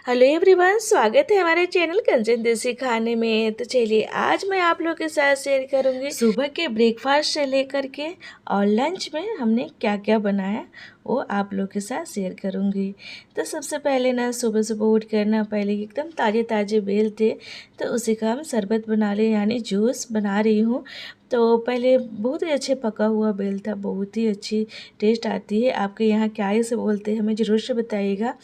Hello everyone, स्वागत है हमारे चैनल कंचन देसी खाने में। तो चलिए आज मैं आप लोगों के साथ शेयर करूंगी सुबह के ब्रेकफास्ट से लेकर के और लंच में हमने क्या क्या बनाया वो आप लोगों के साथ शेयर करूंगी। तो सबसे पहले ना सुबह सुबह उठ कर ना पहले एकदम ताज़े ताज़े बेल थे तो उसी का हम शरबत बना ले यानी जूस बना रही हूँ। तो पहले बहुत ही अच्छे पका हुआ बेल था, बहुत ही अच्छी टेस्ट आती है। आपके यहाँ क्या इसे बोलते हैं हमें ज़रूर से बताइएगा।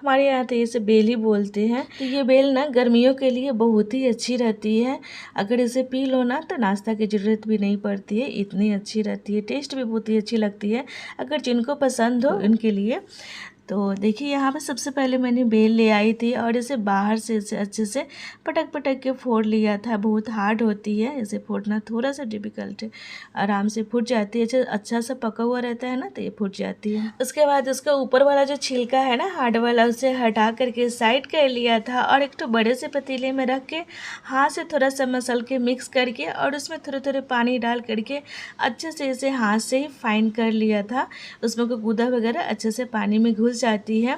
हमारे यहाँ तो इसे बेल ही बोलते हैं। तो ये बेल ना गर्मियों के लिए बहुत ही अच्छी रहती है। अगर इसे पी लो ना तो नाश्ता की ज़रूरत भी नहीं पड़ती है, इतनी अच्छी रहती है। टेस्ट भी बहुत ही अच्छी लगती है अगर जिनको पसंद हो उनके लिए। तो देखिए यहाँ पे सबसे पहले मैंने बेल ले आई थी और इसे बाहर से इसे अच्छे से पटक पटक के फोड़ लिया था। बहुत हार्ड होती है, इसे फोड़ना थोड़ा सा डिफ़िकल्ट है। आराम से फूट जाती है, अच्छा सा पका हुआ रहता है ना तो ये फूट जाती है। उसके बाद उसका ऊपर वाला जो छिलका है ना हार्ड वाला, उसे हटा करके साइड कर लिया था और एक तो बड़े से पतीले में रख के हाथ से थोड़ा सा मसल के मिक्स करके और उसमें थोड़े थोड़े पानी डाल करके अच्छे से इसे हाथ से ही फाइन कर लिया था। उसमें कोई गूदा वगैरह अच्छे से पानी में घुस जाती है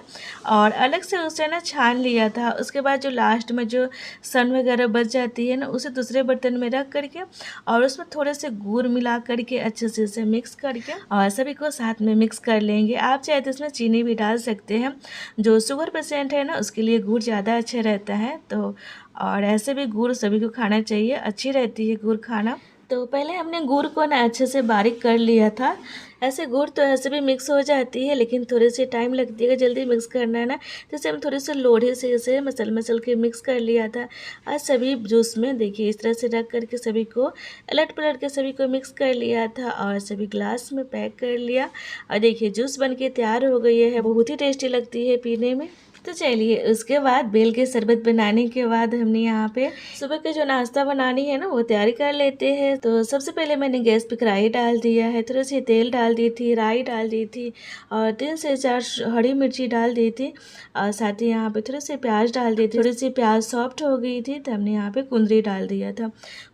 और अलग से उसे ना छान लिया था। उसके बाद जो लास्ट में जो सन वगैरह बच जाती है ना उसे दूसरे बर्तन में रख करके और उसमें थोड़े से गुड़ मिला करके अच्छे से इसे मिक्स करके और सभी को साथ में मिक्स कर लेंगे। आप चाहे तो इसमें चीनी भी डाल सकते हैं, जो शुगर पेशेंट है ना उसके लिए गुड़ ज़्यादा अच्छा रहता है। तो और ऐसे भी गुड़ सभी को खाना चाहिए, अच्छी रहती है गुड़ खाना। तो पहले हमने गुड़ को ना अच्छे से बारीक कर लिया था। ऐसे गुड़ तो ऐसे भी मिक्स हो जाती है लेकिन थोड़ी सी टाइम लगती है, जल्दी मिक्स करना है ना। जैसे हम थोड़ी सी लोढ़े से इसे मसल मसल के मिक्स कर लिया था और सभी जूस में देखिए इस तरह से रख करके सभी को अलट पलट के सभी को मिक्स कर लिया था और सभी ग्लास में पैक कर लिया। और देखिए जूस बन के तैयार हो गई है, बहुत ही टेस्टी लगती है पीने में। तो चलिए उसके बाद बेल के शरबत बनाने के बाद हमने यहाँ पे सुबह के जो नाश्ता बनानी है ना वो तैयारी कर लेते हैं। तो सबसे पहले मैंने गैस पे कढ़ाई डाल दिया है, थोड़ी सी तेल डाल दी थी, राई डाल दी थी और 3 से 4 हरी मिर्ची डाल दी थी और साथ ही यहाँ पे थोड़ी सी प्याज डाल दी थी। थोड़ी सी प्याज सॉफ्ट हो गई थी तो हमने यहाँ पे कुंदरी डाल दिया था।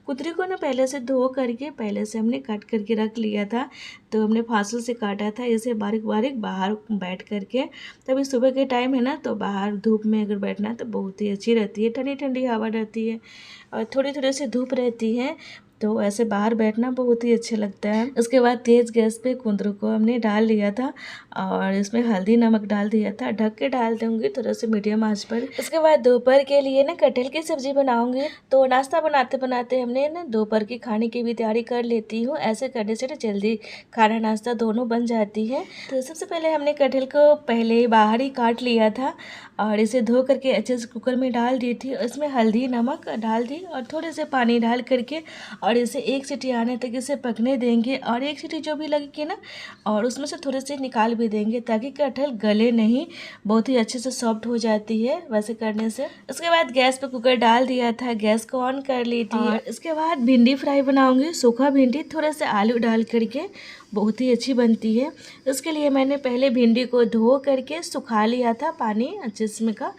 कुंदरी को ना पहले से धो करके पहले से हमने काट करके रख लिया था। तो हमने फासुल से काटा था इसे बारीक बारीक बाहर बैठ करके। तभी सुबह के टाइम है ना तो बाहर धूप में अगर बैठना तो बहुत ही अच्छी रहती है, ठंडी ठंडी हवा रहती है और थोड़ी थोड़ी सी धूप रहती है तो ऐसे बाहर बैठना बहुत ही अच्छा लगता है। उसके बाद तेज़ गैस पे कुंदरू को हमने डाल लिया था और इसमें हल्दी नमक डाल दिया था। ढक के डाल दूँगी थोड़ा सा मीडियम आंच पर। उसके बाद दोपहर के लिए ना कटहल की सब्ज़ी बनाऊँगी। तो नाश्ता बनाते बनाते हमने ना दोपहर की खाने की भी तैयारी कर लेती हूँ। ऐसे करने से ना जल्दी खाना नाश्ता दोनों बन जाती है। तो सबसे पहले हमने कटहल को पहले बाहर ही काट लिया था और इसे धो करके अच्छे से कुकर में डाल दी थी। इसमें हल्दी नमक डाल दी और थोड़े से पानी डाल करके और इसे 1 सीटी आने तक इसे पकने देंगे और 1 सीटी जो भी लगेगी ना और उसमें से थोड़े से निकाल भी देंगे ताकि कटहल गले नहीं, बहुत ही अच्छे से सॉफ्ट हो जाती है वैसे करने से। उसके बाद गैस पे कुकर डाल दिया था, गैस को ऑन कर ली थी और इसके बाद भिंडी फ्राई बनाऊंगी। सूखा भिंडी थोड़ा सा आलू डाल करके बहुत ही अच्छी बनती है। उसके लिए मैंने पहले भिंडी को धो करके सुखा लिया था पानी अच्छे से का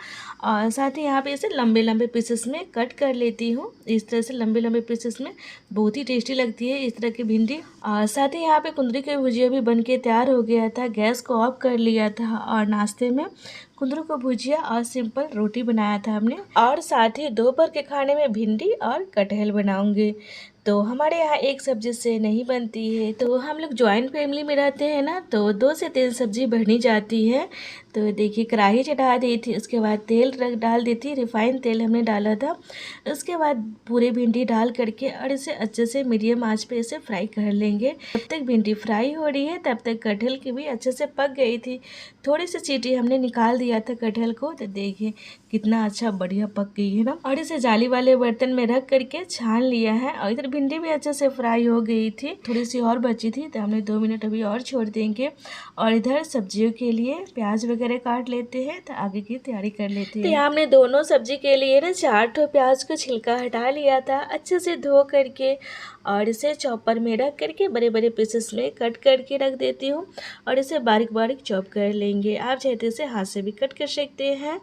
और साथ ही यहाँ पे इसे लंबे लंबे पीसेस में कट कर लेती हूँ। इस तरह से लंबे लंबे पीसेस में बहुत ही टेस्टी लगती है इस तरह की भिंडी। और साथ ही यहाँ पे कुंदरू की भुजिया भी बन के तैयार हो गया था। गैस को ऑफ कर लिया था और नाश्ते में कुंदरू को भुजिया और सिंपल रोटी बनाया था हमने और साथ ही दोपहर के खाने में भिंडी और कटहल बनाऊंगी। तो हमारे यहाँ एक सब्जी से नहीं बनती है, तो हम लोग जॉइंट फैमिली में रहते हैं ना तो 2 से 3 सब्जी बनी जाती है। तो देखिए कढ़ाई चढ़ा दी थी, उसके बाद तेल डाल दी थी, रिफाइंड तेल हमने डाला था। उसके बाद पूरे भिंडी डाल करके और इसे अच्छे से मीडियम आंच पे इसे फ्राई कर लेंगे। जब तक भिंडी फ्राई हो रही है तब तक कटहल की भी अच्छे से पक गई थी। थोड़ी सी सीटी हमने निकाल दिया था कटहल को, तो देखिए कितना अच्छा बढ़िया पक गई है ना। और इसे जाली वाले बर्तन में रख करके छान लिया है और इधर भिंडी भी अच्छे से फ्राई हो गई थी, थोड़ी सी और बची थी तो हमने 2 मिनट अभी और छोड़ देंगे। और इधर सब्जियों के लिए प्याज वगैरह काट लेते हैं तो आगे की तैयारी कर लेते हैं। तो यहाँ हमने दोनों सब्जी के लिए ना 4 ठो प्याज को छिलका हटा लिया था अच्छे से धो करके और इसे चॉपर में रख करके बड़े बड़े पीसेस में कट करके रख देती हूँ और इसे बारीक बारीक चॉप कर लेंगे। आप चाहते इसे हाथ से भी कट कर सकते हैं।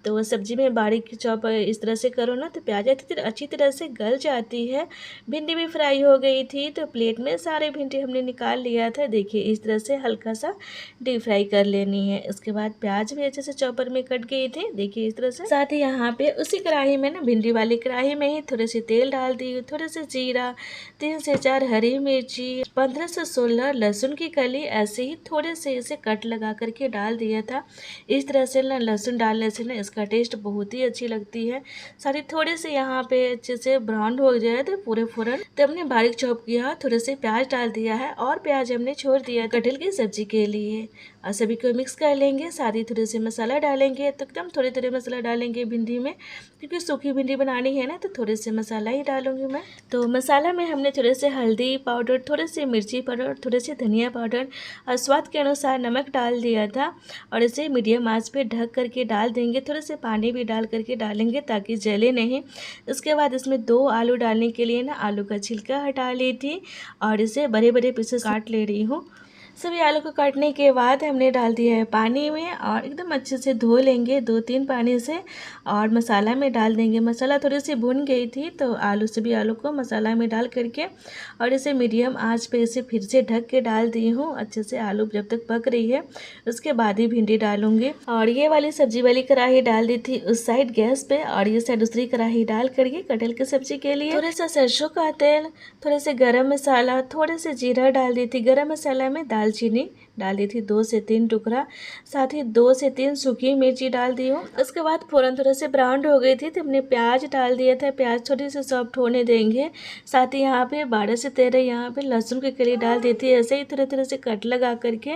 तो सब्जी में बारीक चॉप इस तरह से करो ना तो प्याज अच्छी तरह से गल जाती है। भिंडी भी फ्राई हो गई थी, तो प्लेट में सारे भिंडी हमने निकाल लिया था। देखिए इस तरह से हल्का सा डीप फ्राई कर लेनी है। उसके बाद प्याज भी अच्छे से चॉपर में कट गई थी, देखिए इस तरह से। साथ ही यहाँ पे उसी कढ़ाई में ना, भिंडी वाली कढ़ाई में ही थोड़े से तेल डाल दी, थोड़े से जीरा, 3 से 4 हरी मिर्ची, 15 से 16 लहसुन की कली, ऐसे ही थोड़े से इसे कट लगा करके डाल दिया था। इस तरह से ना लहसुन डालने से ना इसका टेस्ट बहुत ही अच्छी लगती है। साथ ही थोड़े से यहाँ पे अच्छे से ब्राउन हो जाए तो पूरे फ़ौरन तो हमने बारीक चॉप किया, थोड़े से प्याज डाल दिया है और प्याज हमने छोड़ दिया कटहल की सब्जी के लिए। और सभी को मिक्स कर लेंगे। साथ ही थोड़े से मसाला डालेंगे, तो एकदम थोड़े थोड़े मसाला डालेंगे भिंडी में, क्योंकि सूखी भिंडी बनानी है ना, तो थोड़े से मसाला ही डालूंगी मैं। तो मसाला में हमने थोड़े से हल्दी पाउडर, थोड़े से मिर्ची पाउडर, थोड़े से धनिया पाउडर और स्वाद के अनुसार नमक डाल दिया था। और इसे मीडियम आंच पे ढक करके डाल देंगे। थोड़े से पानी भी डाल करके डालेंगे ताकि जले नहीं। उसके बाद इसमें 2 आलू डालने के लिए ना आलू का छिलका हटा ली थी और इसे बड़े बड़े पीसेस काट ले रही हूँ। सभी आलू को काटने के बाद हमने डाल दिया है पानी में और एकदम अच्छे से धो लेंगे 2-3 पानी से। और मसाला में डाल देंगे। मसाला थोड़ी सी भुन गई थी, तो सभी आलू को मसाला में डाल करके और इसे मीडियम आंच पे इसे फिर से ढक के डाल दी हूँ। अच्छे से आलू जब तक पक रही है उसके बाद ही भिंडी डालूंगी। और ये वाली सब्जी वाली कढ़ाई डाल दी थी उस साइड गैस पे, और ये साइड दूसरी कढ़ाई डाल करके कटहल की सब्जी के लिए थोड़ा सा सरसों का तेल, थोड़े से गरम मसाला, थोड़े से जीरा डाल दी थी। गरम मसाला में दालचीनी डाल दी थी 2 से 3 टुकड़ा, साथ ही 2 से 3 सूखी मिर्ची डाल दी हूँ। उसके बाद फ़ौरन थोड़ा से ब्राउन हो गई थी तो हमने प्याज डाल दिया था। प्याज थोड़ी सी सॉफ्ट होने देंगे। साथ ही यहाँ पे 12 से 13 यहाँ पे लहसुन की कली डाल दी थी। ऐसे ही तरह तरह से कट लगा करके,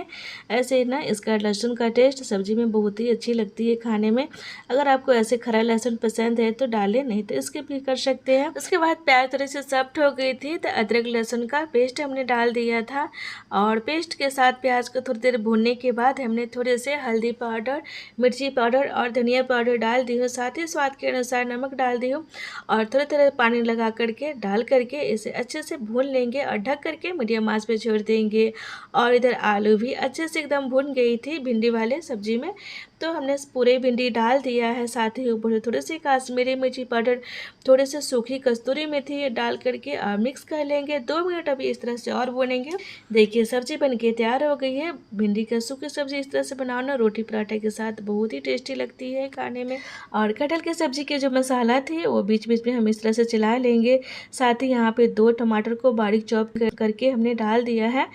ऐसे ना इसका लहसुन का टेस्ट सब्जी में बहुत ही अच्छी लगती है खाने में। अगर आपको ऐसे खरा लहसुन पसंद है तो डालें, नहीं तो इसके भी कर सकते हैं। उसके बाद प्याज थोड़ी सी सॉफ्ट हो गई थी तो अदरक लहसुन का पेस्ट हमने डाल दिया था। और पेस्ट के साथ प्याज को थोड़ी देर भूनने के बाद हमने थोड़े से हल्दी पाउडर, मिर्ची पाउडर और धनिया पाउडर डाल दी हूँ। साथ ही स्वाद के अनुसार नमक डाल दी हूँ और थोड़े थोड़े पानी लगा करके डाल करके इसे अच्छे से भून लेंगे और ढक करके मीडियम आंच पे छोड़ देंगे। और इधर आलू भी अच्छे से एकदम भुन गई थी भिंडी वाले सब्जी में, तो हमने पूरे भिंडी डाल दिया है। साथ ही ऊपर से थोड़ी सी काश्मीरी मिर्ची पाउडर, थोड़े से सूखी कस्तूरी मेथी डाल करके मिक्स कर लेंगे। 2 मिनट अभी इस तरह से और भूनेंगे। देखिए सब्जी बनके तैयार हो गई है। भिंडी का सूखी सब्जी इस तरह से बनाओ ना, रोटी पराठे के साथ बहुत ही टेस्टी लगती है खाने में। और कटहल की सब्जी के जो मसाला थे वो बीच बीच में हम इस तरह से चला लेंगे। साथ ही यहाँ पे 2 टमाटर को बारीक चॉप करके हमने डाल दिया है।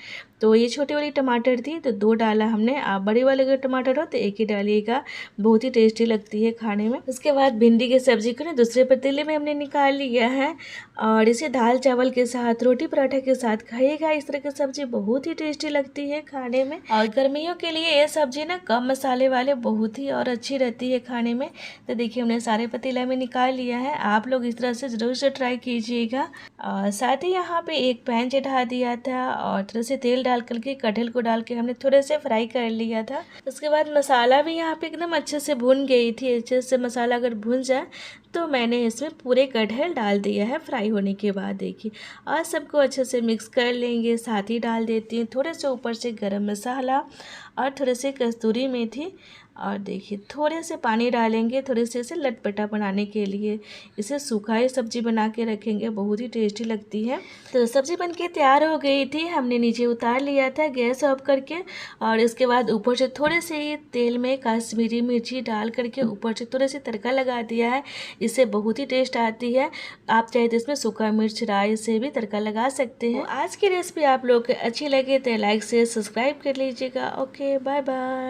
तो ये छोटी वाली टमाटर थी तो 2 डाला हमने। आप बड़ी वाले अगर टमाटर हो तो 1 ही डालिएगा, बहुत ही टेस्टी लगती है खाने में। उसके बाद भिंडी की सब्जी को ना दूसरे पतीले में हमने निकाल लिया है और इसे दाल चावल के साथ, रोटी पराठे के साथ खाइएगा। इस तरह की सब्जी बहुत ही टेस्टी लगती है खाने में। और गर्मियों के लिए ये सब्जी ना कम मसाले वाले बहुत ही और अच्छी रहती है खाने में। तो देखिए हमने सारे पतीला में निकाल लिया है। आप लोग इस तरह से जरूर से ट्राई कीजिएगा। और साथ ही यहाँ पे एक पैन चढ़ा दिया था और थोड़ा से तेल डाल करके कटहल को डाल के हमने थोड़े से फ्राई कर लिया था। उसके बाद मसाला भी यहाँ पे एकदम अच्छे से भुन गई थी। अच्छे से मसाला अगर भुन जाए तो मैंने इसमें पूरे कटहल डाल दिया है फ्राई होने के बाद। देखिए और सबको अच्छे से मिक्स कर लेंगे। साथ ही डाल देती हूँ थोड़े से ऊपर से गरम मसाला और थोड़े से कस्तूरी मेथी। और देखिए थोड़े से पानी डालेंगे, थोड़े से इसे लटपटा बनाने के लिए। इसे सूखा ही सब्जी बना के रखेंगे, बहुत ही टेस्टी लगती है। तो सब्जी बनके तैयार हो गई थी। हमने नीचे उतार लिया था गैस ऑफ करके और इसके बाद ऊपर से थोड़े से ही तेल में काश्मीरी मिर्ची डाल करके ऊपर से थोड़े से तड़का लगा दिया है। इससे बहुत ही टेस्ट आती है। आप चाहे तो इसमें सूखा मिर्च राई से भी तड़का लगा सकते हैं। आज की रेसिपी आप लोग को अच्छी लगे तो लाइक से सब्सक्राइब कर लीजिएगा। Okay bye bye.